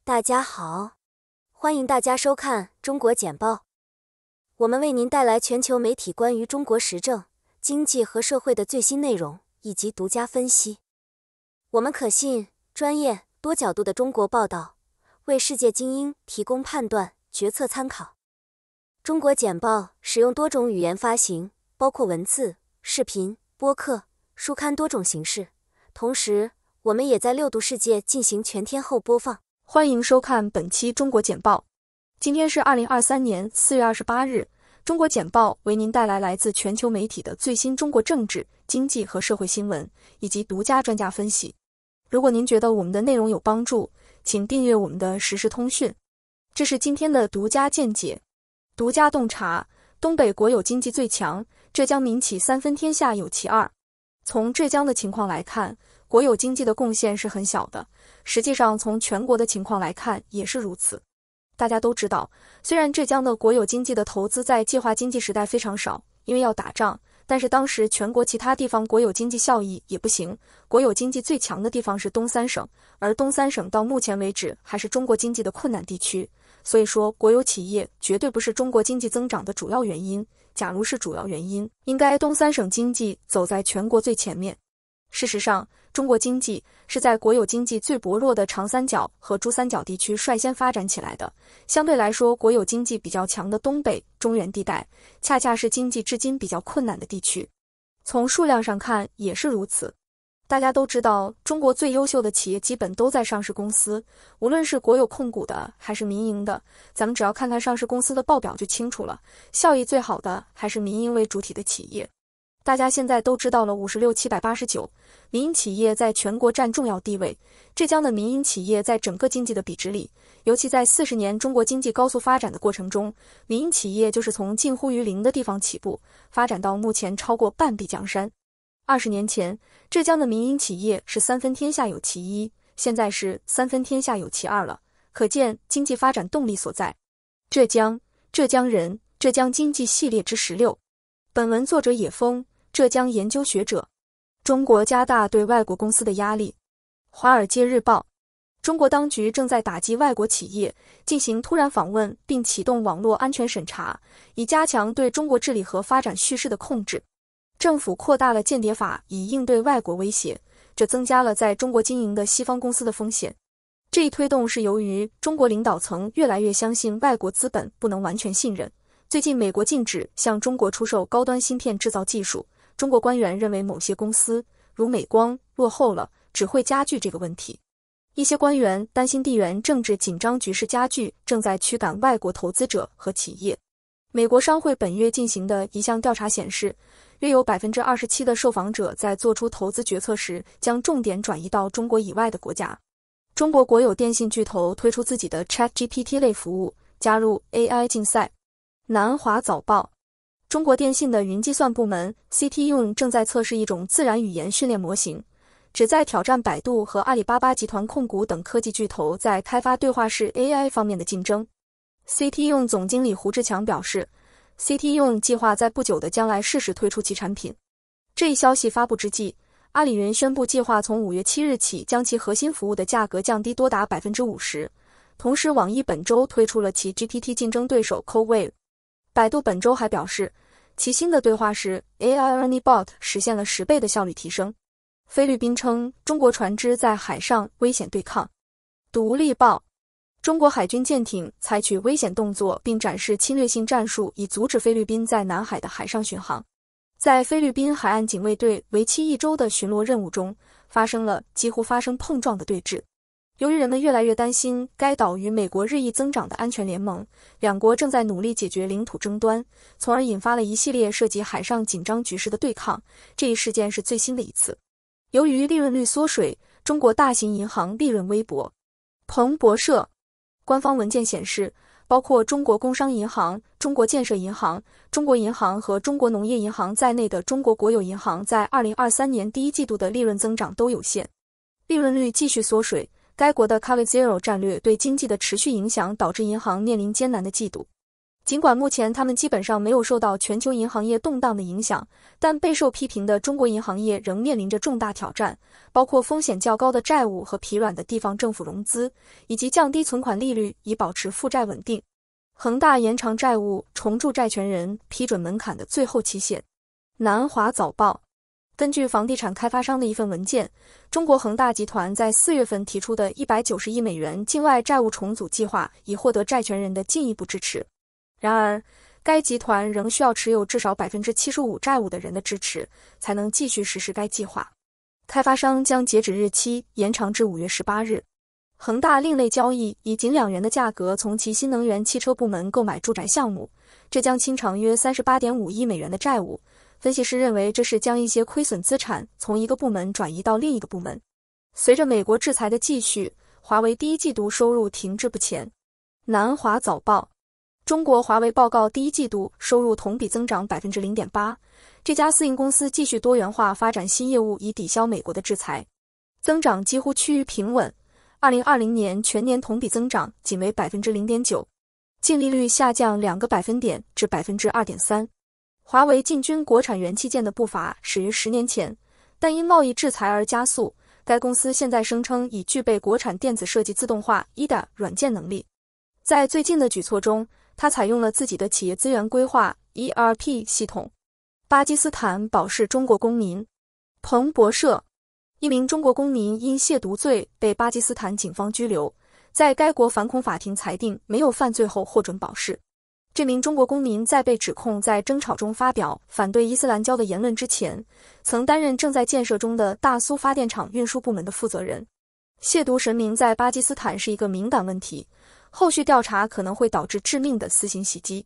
大家好，欢迎大家收看中国简报。我们为您带来全球媒体关于中国时政、经济和社会的最新内容以及独家分析。我们可信、专业、多角度的中国报道，为世界精英提供判断、决策参考。中国简报使用多种语言发行，包括文字、视频、播客、书刊多种形式。同时，我们也在6度世界进行全天候播放。欢迎收看本期中国简报。今天是2023年4月28日，中国简报为您带来来自全球媒体的最新中国政治、经济和社会新闻，以及独家专家分析。如果您觉得我们的内容有帮助，请订阅我们的时事通讯。这是今天的独家见解。独家洞察：东北国有经济最强，浙江民企三分天下有其二。从浙江的情况来看，国有经济的贡献是很小的，实际上从全国的情况来看也是如此。大家都知道，虽然浙江的国有经济的投资在计划经济时代非常少，因为要打仗，但是当时全国其他地方国有经济效益也不行，国有经济最强的地方是东三省，而东三省到目前为止还是中国经济的困难地区，所以说国有企业绝对不是中国经济增长的主要原因，假如是主要原因，应该东三省经济走在全国最前面。事实上，中国经济是在国有经济最薄弱的长三角和珠三角地区率先发展起来的，相对来说国有经济比较强的东北、中原地带，恰恰是经济至今比较困难的地区。从数量上看也是如此。大家都知道，中国最优秀的企业基本都在上市公司，无论是国有控股的还是民营的，咱们只要看看上市公司的报表就清楚了，效益最好的还是民营为主体的企业。大家现在都知道了56789，民营企业在全国占重要地位。浙江的民营企业在整个经济的比值里，尤其在40年中国经济高速发展的过程中，民营企业就是从近乎于零的地方起步，发展到目前超过半壁江山。20年前，浙江的民营企业是三分天下有其一，现在是三分天下有其二了，可见经济发展动力所在。浙江，浙江人，浙江经济系列之16。本文作者野风，浙江研究学者。中国加大对外国公司的压力。华尔街日报：中国当局正在打击外国企业，进行突然访问，并启动网络安全审查，以加强对中国治理和发展叙事的控制。政府扩大了间谍法，以应对外国威胁，这增加了在中国经营的西方公司的风险。这一推动是由于中国领导层越来越相信外国资本不能完全信任。最近美国禁止向中国出售高端芯片制造技术，中国官员认为某些公司，如美光，落后了，只会加剧这个问题。一些官员担心地缘政治紧张局势加剧，正在驱赶外国投资者和企业。美国商会本月进行的一项调查显示，约有 27% 的受访者在做出投资决策时将重点转移到中国以外的国家。中国国有电信巨头推出自己的 ChatGPT 类服务，加入 AI 竞赛。南华早报：中国电信的云计算部门 CTUN 正在测试一种自然语言训练模型，旨在挑战百度和阿里巴巴集团控股等科技巨头在开发对话式 AI 方面的竞争。CTUN 总经理胡志强表示， CTUN 计划在不久的将来适时推出其产品。这一消息发布之际，阿里云宣布计划从5月7日起将其核心服务的价格降低多达 50%。 同时网易本周推出了其 GPT 竞争对手 CodeWave。百度本周还表示，其新的对话式 AI Ernie Bot 实现了10倍的效率提升。菲律宾称中国船只在海上危险对抗。独立报：中国海军舰艇采取危险动作并展示侵略性战术，以阻止菲律宾在南海的海上巡航。在菲律宾海岸警卫队为期1周的巡逻任务中，几乎发生碰撞的对峙。由于人们越来越担心该岛与美国日益增长的安全联盟，两国正在努力解决领土争端，从而引发了一系列涉及海上紧张局势的对抗。这一事件是最新的一次。由于利润率缩水，中国大型银行利润微薄。彭博社官方文件显示，包括中国工商银行、中国建设银行、中国银行和中国农业银行在内的中国国有银行在2023年第一季度的利润增长都有限，利润率继续缩水。该国的 Covid Zero 战略对经济的持续影响导致银行面临艰难的季度。尽管目前他们基本上没有受到全球银行业动荡的影响，但备受批评的中国银行业仍面临着重大挑战，包括风险较高的债务和疲软的地方政府融资，以及降低存款利率以保持负债稳定。恒大延长债务重铸债权人批准门槛的最后期限。南华早报。根据房地产开发商的一份文件，中国恒大集团在4月份提出的190亿美元境外债务重组计划已获得债权人的进一步支持。然而，该集团仍需要持有至少 75% 债务的人的支持，才能继续实施该计划。开发商将截止日期延长至5月18日。恒大另类交易以仅2元的价格从其新能源汽车部门购买住宅项目，这将清偿约 38.5 亿美元的债务。分析师认为，这是将一些亏损资产从一个部门转移到另一个部门。随着美国制裁的继续，华为第一季度收入停滞不前。南华早报。中国华为报告第一季度收入同比增长 0.8%， 这家私营公司继续多元化发展新业务以抵消美国的制裁，增长几乎趋于平稳。2020年全年同比增长仅为 0.9%， 净利率下降2个百分点至 2.3%。华为进军国产元器件的步伐始于10年前，但因贸易制裁而加速。该公司现在声称已具备国产电子设计自动化 EDA 软件能力。在最近的举措中，它采用了自己的企业资源规划 ERP 系统。巴基斯坦保释中国公民。彭博社。一名中国公民因亵渎罪被巴基斯坦警方拘留，在该国反恐法庭裁定没有犯罪后获准保释。这名中国公民在被指控在争吵中发表反对伊斯兰教的言论之前，曾担任正在建设中的大苏发电厂运输部门的负责人。亵渎神明在巴基斯坦是一个敏感问题，后续调查可能会导致致命的私刑袭击。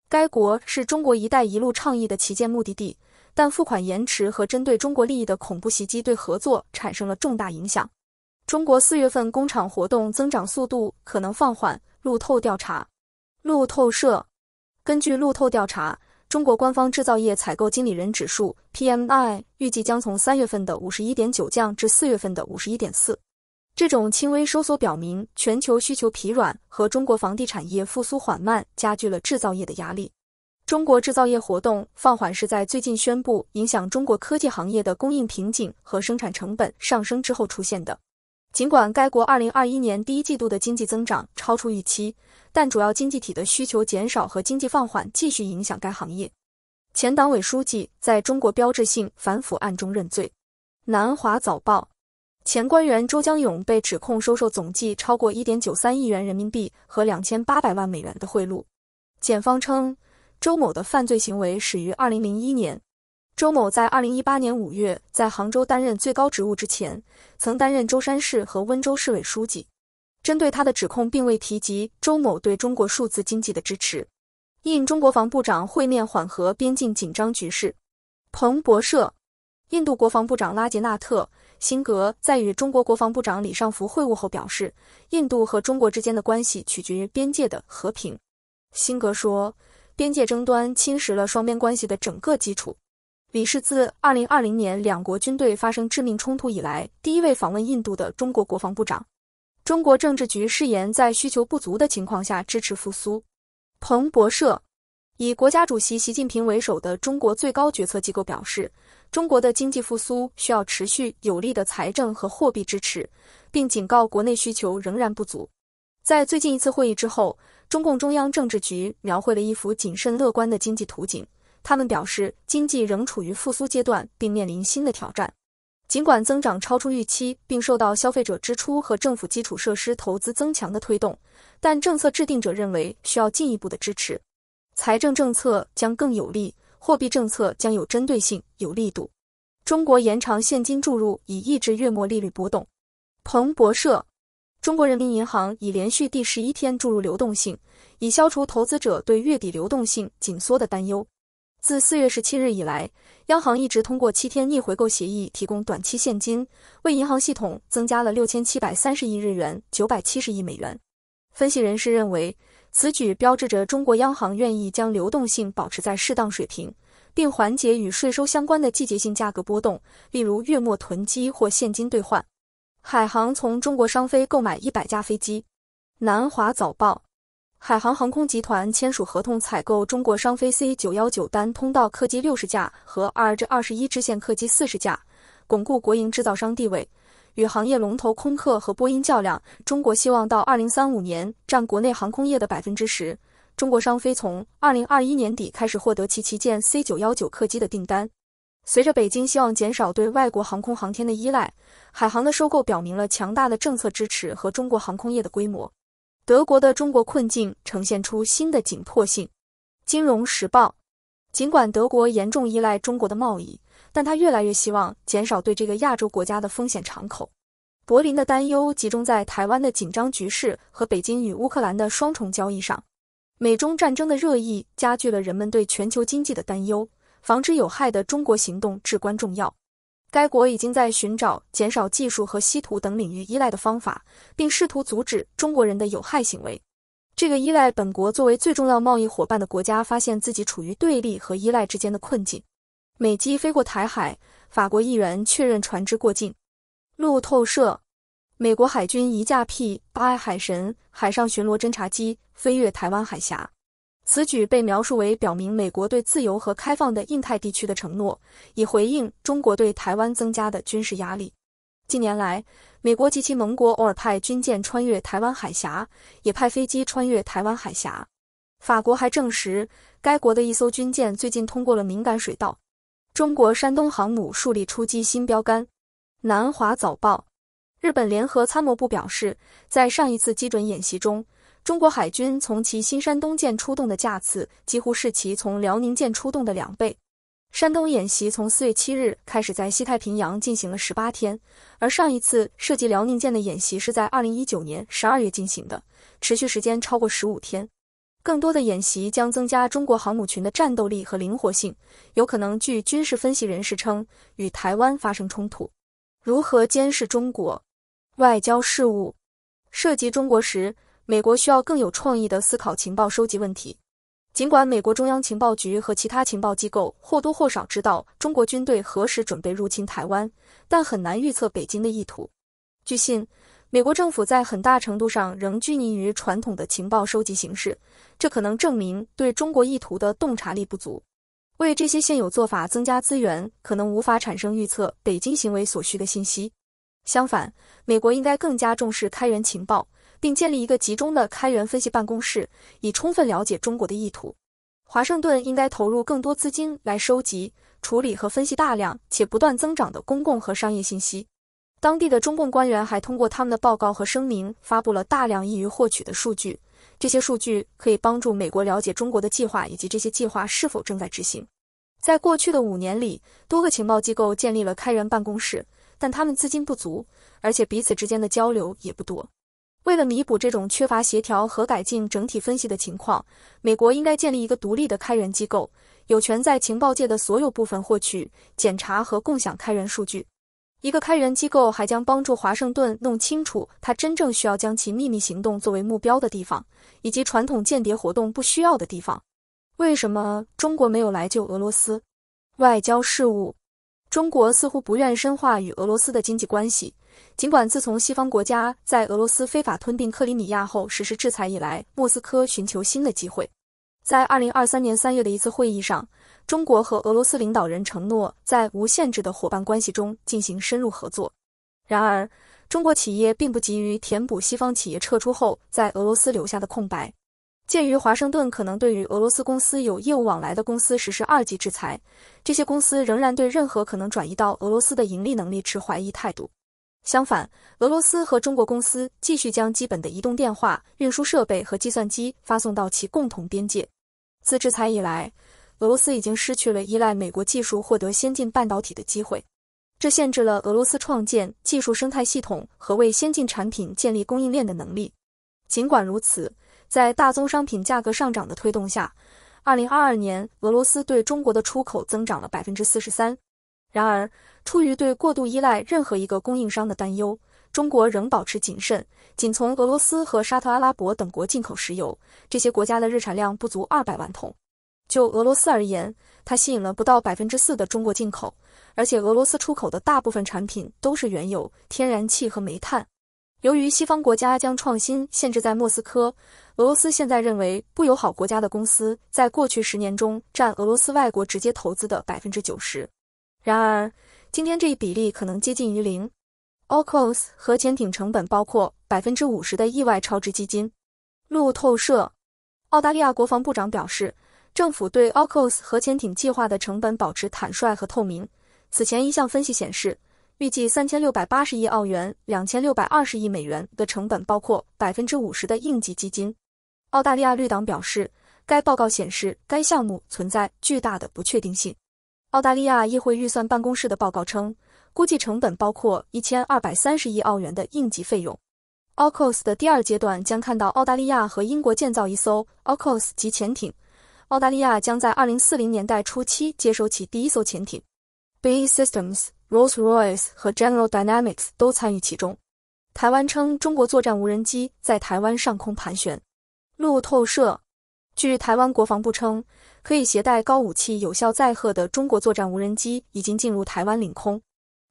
该国是中国“一带一路”倡议的旗舰目的地，但付款延迟和针对中国利益的恐怖袭击对合作产生了重大影响。中国4月份工厂活动增长速度可能放缓。路透调查。路透社。根据路透调查，中国官方制造业采购经理人指数 PMI 预计将从3月份的 51.9 降至4月份的 51.4。这种轻微收缩表明全球需求疲软和中国房地产业复苏缓慢加剧了制造业的压力。中国制造业活动放缓是在最近宣布影响中国科技行业的供应瓶颈和生产成本上升之后出现的。尽管该国2021年第一季度的经济增长超出预期，但主要经济体的需求减少和经济放缓继续影响该行业。前党委书记在中国标志性反腐案中认罪。南华早报。前官员周江勇被指控收受总计超过 1.93 亿元人民币和2800万美元的贿赂。检方称，周某的犯罪行为始于2001年。周某在2018年5月在杭州担任最高职务之前，曾担任舟山市和温州市委书记。针对他的指控并未提及周某对中国数字经济的支持。印中国防部长会面缓和边境紧张局势。彭博社。印度国防部长拉杰纳特·辛格在与中国国防部长李尚福会晤后表示，印度和中国之间的关系取决于边界的和平。辛格说，边界争端侵蚀了双边关系的整个基础。李是自2020年两国军队发生致命冲突以来第一位访问印度的中国国防部长。中国政治局誓言在需求不足的情况下支持复苏。彭博社。以国家主席习近平为首的中国最高决策机构表示，中国的经济复苏需要持续有力的财政和货币支持，并警告国内需求仍然不足。在最近一次会议之后，中共中央政治局描绘了一幅谨慎乐观的经济图景。他们表示，经济仍处于复苏阶段，并面临新的挑战。尽管增长超出预期，并受到消费者支出和政府基础设施投资增强的推动，但政策制定者认为需要进一步的支持。财政政策将更有力，货币政策将有针对性、有力度。中国延长现金注入以抑制月末利率波动。彭博社。中国人民银行已连续第11天注入流动性，以消除投资者对月底流动性紧缩的担忧。自4月17日以来，央行一直通过7天逆回购协议提供短期现金，为银行系统增加了6730亿日元，970亿美元。分析人士认为，此举标志着中国央行愿意将流动性保持在适当水平，并缓解与税收相关的季节性价格波动，例如月末囤积或现金兑换。海航从中国商飞购买100架飞机。南华早报。海航航空集团签署合同采购中国商飞 C919 单通道客机60架和2至21支线客机40架，巩固国营制造商地位。与行业龙头空客和波音较量，中国希望到2035年占国内航空业的10%。中国商飞从2021年底开始获得其旗舰 C919 客机的订单。随着北京希望减少对外国航空航天的依赖，海航的收购表明了强大的政策支持和中国航空业的规模。德国的中国困境呈现出新的紧迫性。金融时报，尽管德国严重依赖中国的贸易，但他越来越希望减少对这个亚洲国家的风险敞口。柏林的担忧集中在台湾的紧张局势和北京与乌克兰的双重交易上。美中战争的热议加剧了人们对全球经济的担忧，防止有害的中国行动至关重要。该国已经在寻找减少技术和稀土等领域依赖的方法，并试图阻止中国人的有害行为。这个依赖本国作为最重要贸易伙伴的国家发现自己处于对立和依赖之间的困境。美机飞过台海，法国议员确认船只过境。路透社，美国海军一架 P-8 海神海上巡逻侦察机飞越台湾海峡。此举被描述为表明美国对自由和开放的印太地区的承诺，以回应中国对台湾增加的军事压力。近年来，美国及其盟国偶尔派军舰穿越台湾海峡，也派飞机穿越台湾海峡。法国还证实，该国的一艘军舰最近通过了敏感水道。中国山东航母树立出击新标杆。南华早报，日本联合参谋部表示，在上一次基准演习中，中国海军从其新山东舰出动的架次几乎是其从辽宁舰出动的2倍。山东演习从4月7日开始在西太平洋进行了18天，而上一次涉及辽宁舰的演习是在2019年12月进行的，持续时间超过15天。更多的演习将增加中国航母群的战斗力和灵活性，有可能据军事分析人士称，与台湾发生冲突。如何监视中国？外交事务，涉及中国时，美国需要更有创意地思考情报收集问题。尽管美国中央情报局和其他情报机构或多或少知道中国军队何时准备入侵台湾，但很难预测北京的意图。据信，美国政府在很大程度上仍拘泥于传统的情报收集形式，这可能证明对中国意图的洞察力不足。为这些现有做法增加资源，可能无法产生预测北京行为所需的信息。相反，美国应该更加重视开源情报，并建立一个集中的开源分析办公室，以充分了解中国的意图。华盛顿应该投入更多资金来收集、处理和分析大量且不断增长的公共和商业信息。当地的中共官员还通过他们的报告和声明发布了大量易于获取的数据，这些数据可以帮助美国了解中国的计划以及这些计划是否正在执行。在过去的5年里，多个情报机构建立了开源办公室，但他们资金不足，而且彼此之间的交流也不多。为了弥补这种缺乏协调和改进整体分析的情况，美国应该建立一个独立的开源机构，有权在情报界的所有部分获取、检查和共享开源数据。一个开源机构还将帮助华盛顿弄清楚他真正需要将其秘密行动作为目标的地方，以及传统间谍活动不需要的地方。为什么中国没有来救俄罗斯？外交事务，中国似乎不愿深化与俄罗斯的经济关系，尽管自从西方国家在俄罗斯非法吞并克里米亚后实施制裁以来，莫斯科寻求新的机会。在2023年3月的一次会议上，中国和俄罗斯领导人承诺在无限制的伙伴关系中进行深入合作。然而，中国企业并不急于填补西方企业撤出后在俄罗斯留下的空白。鉴于华盛顿可能对与俄罗斯公司有业务往来的公司实施2级制裁，这些公司仍然对任何可能转移到俄罗斯的盈利能力持怀疑态度。相反，俄罗斯和中国公司继续将基本的移动电话、运输设备和计算机发送到其共同边界。自制裁以来，俄罗斯已经失去了依赖美国技术获得先进半导体的机会，这限制了俄罗斯创建技术生态系统和为先进产品建立供应链的能力。尽管如此，在大宗商品价格上涨的推动下，2022年俄罗斯对中国的出口增长了 43%。然而，出于对过度依赖任何一个供应商的担忧，中国仍保持谨慎，仅从俄罗斯和沙特阿拉伯等国进口石油，这些国家的日产量不足200万桶。就俄罗斯而言，它吸引了不到 4% 的中国进口，而且俄罗斯出口的大部分产品都是原油、天然气和煤炭。由于西方国家将创新限制在莫斯科，俄罗斯现在认为不友好国家的公司在过去10年中占俄罗斯外国直接投资的 90%。然而，今天这一比例可能接近于零。AUKUS 核潜艇成本包括 50% 的意外超支基金。路透社，澳大利亚国防部长表示，政府对 AUKUS 核潜艇计划的成本保持坦率和透明。此前一项分析显示，预计3680亿澳元、2620亿美元的成本包括 50% 的应急基金。澳大利亚绿党表示，该报告显示该项目存在巨大的不确定性。澳大利亚议会预算办公室的报告称，估计成本包括1230亿澳元的应急费用。AUKUS 的第二阶段将看到澳大利亚和英国建造一艘 AUKUS 级潜艇。澳大利亚将在2040年代初期接收其第一艘潜艇。BAE Systems、Rolls-Royce 和 General Dynamics 都参与其中。台湾称中国作战无人机在台湾上空盘旋。路透社，据台湾国防部称，可以携带高武器有效载荷的中国作战无人机已经进入台湾领空。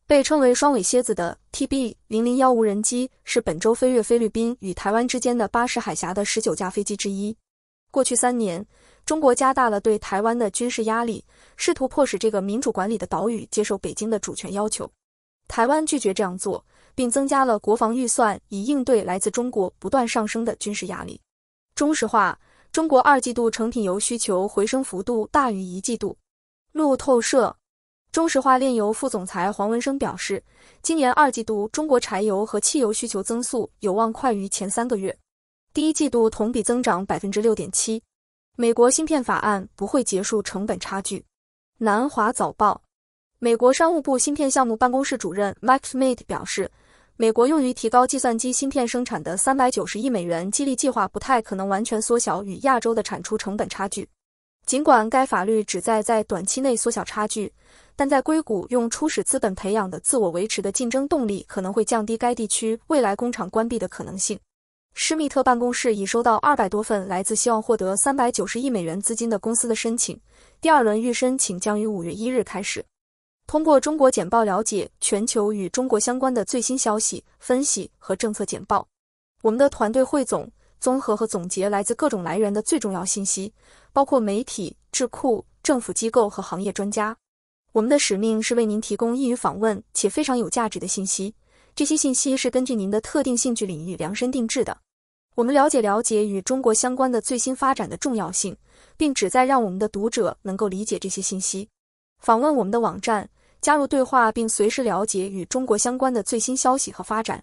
被称为双尾蝎子的 TB001 无人机是本周飞越菲律宾与台湾之间的巴士海峡的19架飞机之一。过去3年，中国加大了对台湾的军事压力，试图迫使这个民主管理的岛屿接受北京的主权要求。台湾拒绝这样做，并增加了国防预算以应对来自中国不断上升的军事压力。中石化，中国2季度成品油需求回升幅度大于1季度。路透社，中石化炼油副总裁黄文生表示，今年2季度中国柴油和汽油需求增速有望快于前3个月，第1季度同比增长 6.7%。美国芯片法案不会结束成本差距。南华早报，美国商务部芯片项目办公室主任 Mike Schmidt 表示，美国用于提高计算机芯片生产的390亿美元激励计划不太可能完全缩小与亚洲的产出成本差距。尽管该法律旨在短期内缩小差距，但在硅谷用初始资本培养的自我维持的竞争动力可能会降低该地区未来工厂关闭的可能性。施密特办公室已收到200多份来自希望获得390亿美元资金的公司的申请，第2轮预申请将于5月1日开始。通过中国简报了解全球与中国相关的最新消息、分析和政策简报。我们的团队汇总、综合和总结来自各种来源的最重要信息，包括媒体、智库、政府机构和行业专家。我们的使命是为您提供易于访问且非常有价值的信息，这些信息是根据您的特定兴趣领域量身定制的。我们了解与中国相关的最新发展的重要性，并旨在让我们的读者能够理解这些信息。访问我们的网站，加入对话并随时了解与中国相关的最新消息和发展。